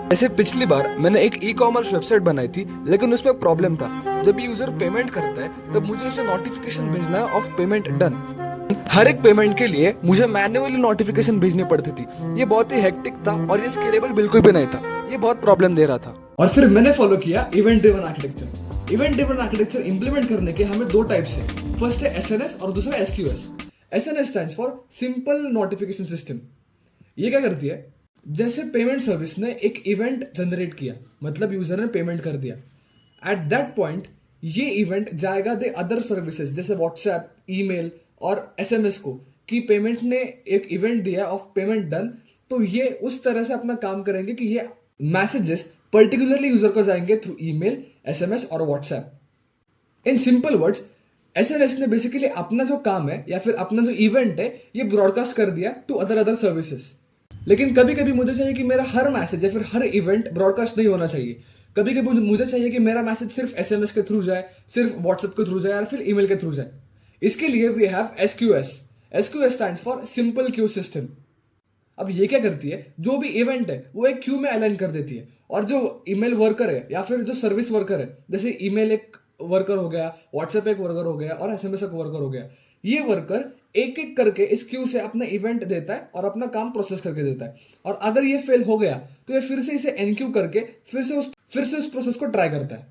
जैसे पिछली बार मैंने एक ई कॉमर्स वेबसाइट बनाई थी, लेकिन उसमें एक प्रॉब्लम था। जब यूजर पेमेंट करता है तब मुझे उसे नोटिफिकेशन भेजना है ऑफ पेमेंट डन। हर एक पेमेंट के लिए मुझे मैन्युअली नोटिफिकेशन भेजनी पड़ती थी। ये बहुत ही हेक्टिक था और ये स्केलेबल बिल्कुल भी नहीं था। ये बहुत प्रॉब्लम दे रहा था। और फिर मैंने फॉलो किया event driven architecture. Event driven architecture implement करने के हमें दो टाइप्स है। फर्स्ट है एसएनएस और दूसरा SQS. SNS stands for simple notification system. ये क्या करती है, जैसे पेमेंट सर्विस ने एक इवेंट जनरेट किया, मतलब यूजर ने पेमेंट कर दिया, एट दैट पॉइंट ये इवेंट जाएगा दे अदर सर्विसेज जैसे व्हाट्सएप, ईमेल और एसएमएस को कि पेमेंट ने एक इवेंट दिया ऑफ पेमेंट डन। तो ये उस तरह से अपना काम करेंगे कि ये मैसेजेस पर्टिकुलरली यूजर को जाएंगे थ्रू ईमेल, एसएमएस और WhatsApp. In simple words, SNS ने बेसिकली अपना जो काम है या फिर अपना जो इवेंट है ये ब्रॉडकास्ट कर दिया टू अदर सर्विसेज। लेकिन कभी कभी मुझे चाहिए कि मेरा हर मैसेज या फिर हर इवेंट ब्रॉडकास्ट नहीं होना चाहिए। कभी कभी मुझे चाहिए कि मेरा मैसेज सिर्फ एसएमएस के थ्रू जाए, सिर्फ व्हाट्सएप के थ्रू जाए या फिर ईमेल के थ्रू जाए। इसके लिए we have SQS. SQS stands for simple queue system. अब ये क्या करती है, जो भी इवेंट है वो एक क्यू में अलाइन कर देती है, और जो ईमेल वर्कर है या फिर जो सर्विस वर्कर है, जैसे ईमेल एक वर्कर हो गया, व्हाट्सएप एक वर्कर हो गया और एसएमएस एक वर्कर हो गया, ये वर्कर एक एक करके इस क्यू से अपना इवेंट देता है और अपना काम प्रोसेस करके देता है। और अगर ये फेल हो गया तो ये फिर से इसे एनक्यू करके फिर से उस प्रोसेस को ट्राई करता है।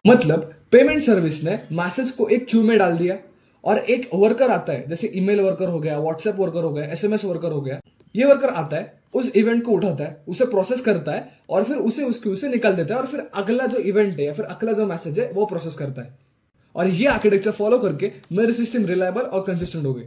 मतलब पेमेंट सर्विस ने मैसेज को एक क्यू में डाल दिया और एक वर्कर आता है, जैसे ईमेल वर्कर हो गया, व्हाट्सएप वर्कर हो गया, एसएमएस वर्कर हो गया। ये वर्कर आता है, उस इवेंट को उठाता है, उसे प्रोसेस करता है और फिर उसे उस क्यू से निकाल देता है और फिर अगला जो इवेंट है या फिर अगला जो मैसेज है वो प्रोसेस करता है। और ये आर्किटेक्चर फॉलो करके मेरी सिस्टम रिलायबल और कंसिस्टेंट हो गई।